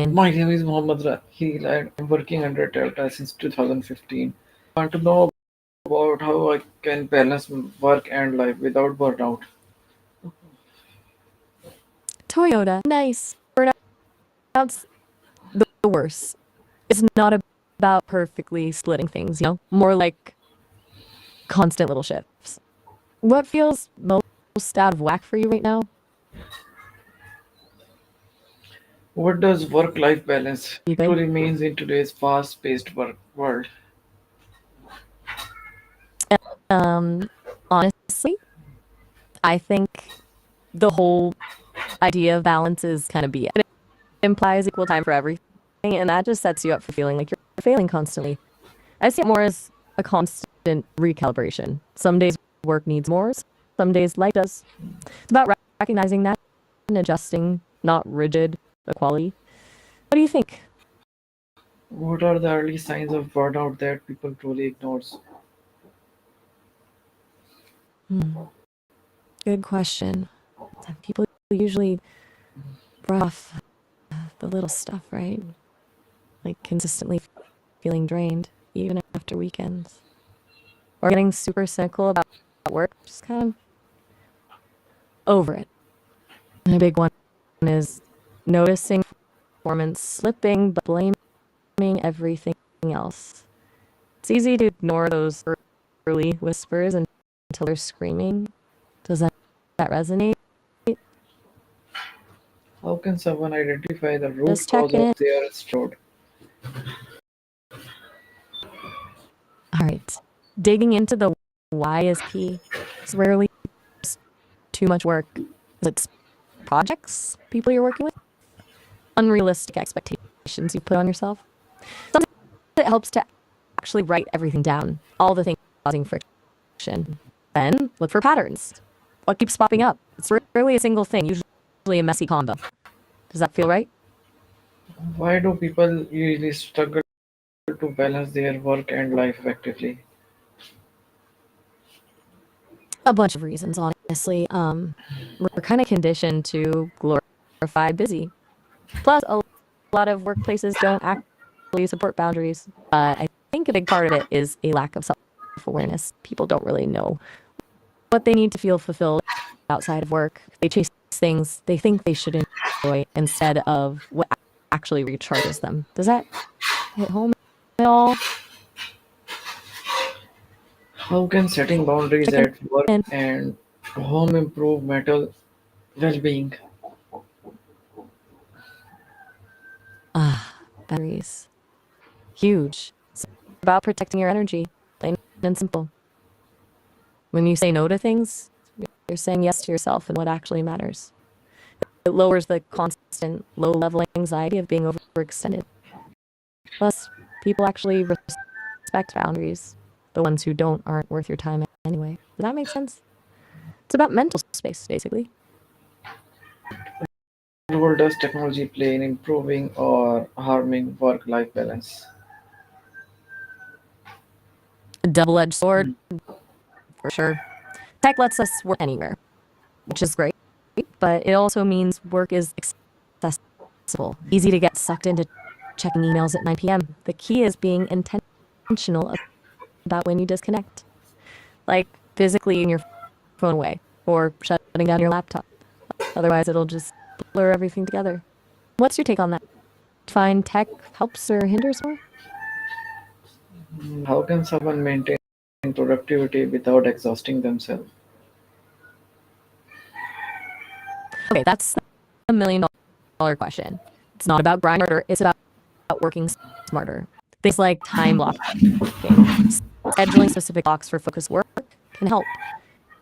in. My name is Mohammed Rahil and I'm working under Delta since 2015. I want to know about how I can balance work and life without burnout. Toyota, nice. Burnout's the worst. It's not about perfectly splitting things, more like constant little shifts. What feels most out of whack for you right now? What does work-life balance You think? truly means in today's fast-paced work world? Um, Honestly, I think the whole idea of balance is kind of BS. It implies equal time for everything, and that just sets you up for feeling like you're failing constantly. I see it more as a constant recalibration. Some days work needs more, some days life does. It's about recognizing that and adjusting, not rigid equality. What do you think? What are the early signs of burnout that people truly ignores? Good question. People usually brush off the little stuff, right? Like consistently feeling drained, even after weekends. Or getting super cynical about work, just kind of over it. And a big one is noticing performance slipping, but blaming everything else. It's easy to ignore those early whispers until they're screaming. Does that resonate? How can someone identify the root Just cause checking in. of their struggle? All right. Digging into the why is key. It's rarely just too much work. It's projects, people you're working with, unrealistic expectations you put on yourself. Sometimes it helps to actually write everything down, all the things causing friction. Then look for patterns. What keeps popping up? It's rarely a single thing, usually a messy combo. Does that feel right? Why do people usually struggle to balance their work and life effectively? A bunch of reasons, honestly. We're kind of conditioned to glorify busy. Plus, a lot of workplaces don't actually support boundaries. But I think a big part of it is a lack of self-awareness. People don't really know what they need to feel fulfilled outside of work. They chase things they think they should enjoy instead of what actually recharges them. Does that hit home at all? How can setting boundaries Checking at work in. and home improve mental well-being? Boundaries. Huge. It's about protecting your energy, plain and simple. When you say no to things, you're saying yes to yourself and what actually matters. It lowers the constant low-level anxiety of being overextended. Plus, people actually respect boundaries. The ones who don't aren't worth your time anyway. Does that make sense? It's about mental space, basically. What role does technology play in improving or harming work-life balance? A double-edged sword, for sure. Tech lets us work anywhere, which is great, but it also means work is accessible, easy to get sucked into checking emails at 9 p.m. The key is being intentional about when you disconnect, like physically in your phone away or shutting down your laptop. Otherwise, it'll just blur everything together. What's your take on that? Find tech helps or hinders more? How can someone maintain productivity without exhausting themselves? Okay, that's a $1 million question. It's not about grind harder, it's about working smarter. Things like time blocking, scheduling specific blocks for focused work can help.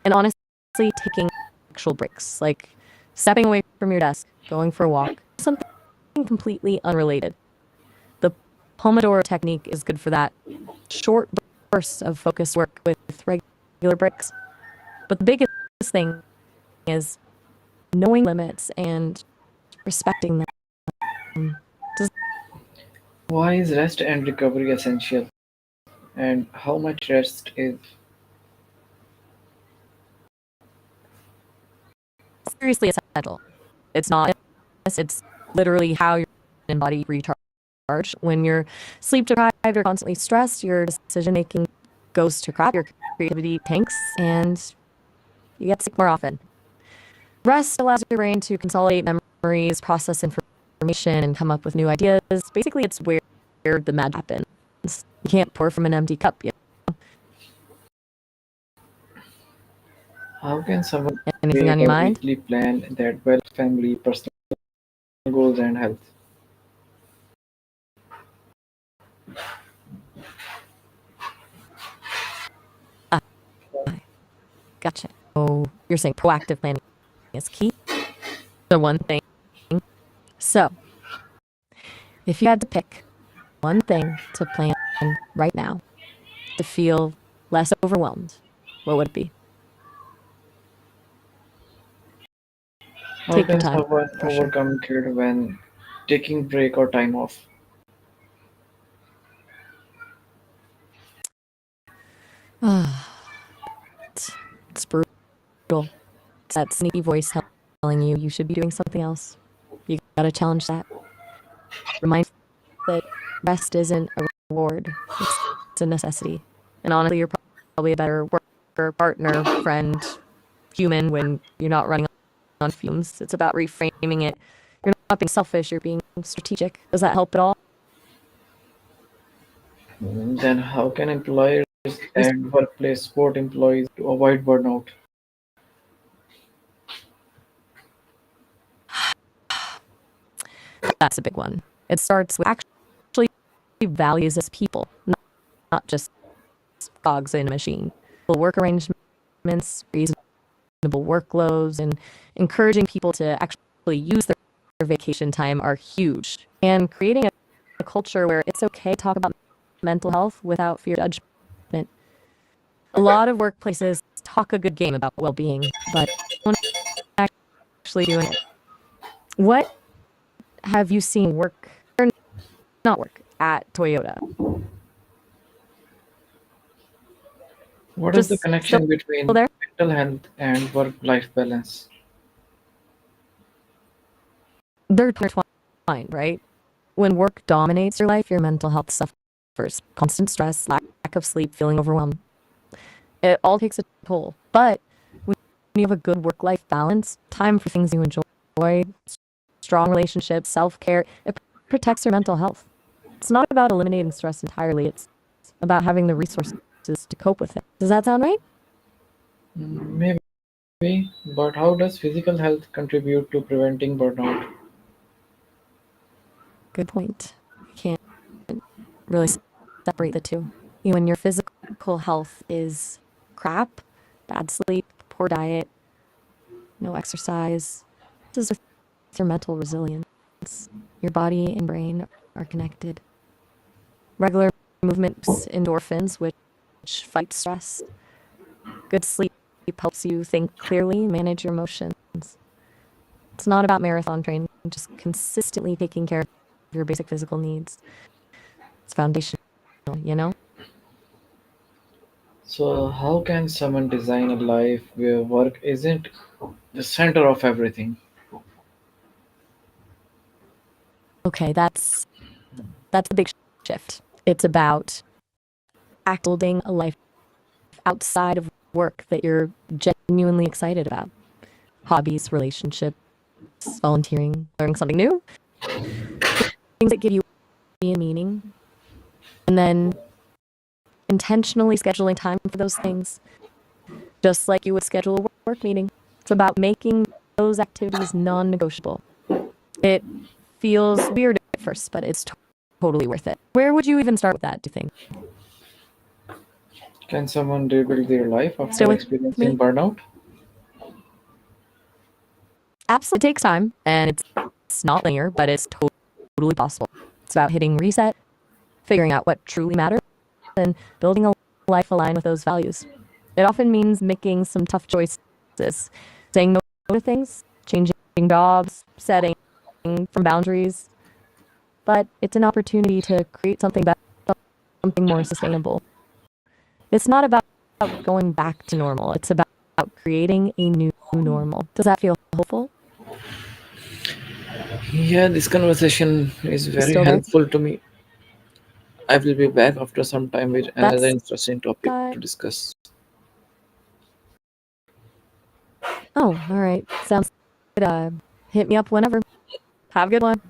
And honestly, taking actual breaks, like stepping away from your desk, going for a walk, something completely unrelated. The Pomodoro technique is good for that. Short bursts of focused work with regular breaks. But the biggest thing is knowing limits and respecting them. Why is rest and recovery essential? And how much rest is Seriously essential. It's not, it's literally how your and body recharge. When you're sleep deprived or constantly stressed, your decision making goes to crap, your creativity tanks, and you get sick more often. Rest allows your brain to consolidate memories, process information, and come up with new ideas. Basically, it's where the magic happens. You can't pour from an empty cup. How can someone Anything on create your a mind? weekly plan that well family, personal goals, and health? Gotcha. Oh, you're saying proactive planning is key? The one thing. So, if you had to pick one thing to plan right now to feel less overwhelmed, what would it be? How Take your can time, someone for sure. overcome guilt when taking break or time off? It's brutal. It's that sneaky voice telling you you should be doing something else. You gotta challenge that. Remind that rest isn't a reward, it's a necessity. And honestly, you're probably a better worker, partner, friend, human when you're not running on fumes. It's about reframing it. You're not being selfish, you're being strategic. Does that help at all? Then how can employers and workplace support employees to avoid burnout? That's a big one. It starts with actually values as people, not just cogs in a machine. Work arrangements, reasonable workloads, and encouraging people to actually use their vacation time are huge. And creating a culture where it's okay to talk about mental health without fear of judgment. A lot of workplaces talk a good game about well-being, but don't actually do it. What have you seen work or not work at Toyota? What is the Just connection still between there? mental health and work-life balance? They're intertwined, right? When work dominates your life, your mental health suffers. Constant stress, lack of sleep, feeling overwhelmed. It all takes a toll. But when you have a good work-life balance, time for things you enjoy, strong relationships, self-care, it protects your mental health. It's not about eliminating stress entirely. It's about having the resources to cope with it. Does that sound right? Maybe, but how does physical health contribute to preventing burnout? Good point. You can't really separate the two. When your physical health is crap, bad sleep, poor diet, no exercise, this is with your mental resilience. Your body and brain are connected. Regular movements, endorphins, which fight stress. Good sleep helps you think clearly, manage your emotions. It's not about marathon training, just consistently taking care of your basic physical needs. It's foundational, you know? So, how can someone design a life where work isn't the center of everything? Okay, that's a big shift. It's about building a life outside of work that you're genuinely excited about. Hobbies, relationships, volunteering, learning something new, things that give you a meaning, and then intentionally scheduling time for those things, just like you would schedule a work meeting. It's about making those activities non-negotiable. It feels weird at first, but it's totally worth it. Where would you even start with that, do you think? Can someone rebuild their life Still after with experiencing me? burnout? Absolutely. It takes time, and it's not linear, but it's totally possible. It's about hitting reset, figuring out what truly matters, and building a life aligned with those values. It often means making some tough choices, saying no to things, changing jobs, setting from boundaries. But it's an opportunity to create something better, something more sustainable. It's not about going back to normal. It's about creating a new normal. Does that feel hopeful? Yeah, this conversation is You very still there? helpful to me. I will be back after some time with another That's interesting topic to discuss. Oh, all right. Sounds good. Hit me up whenever. Have a good one.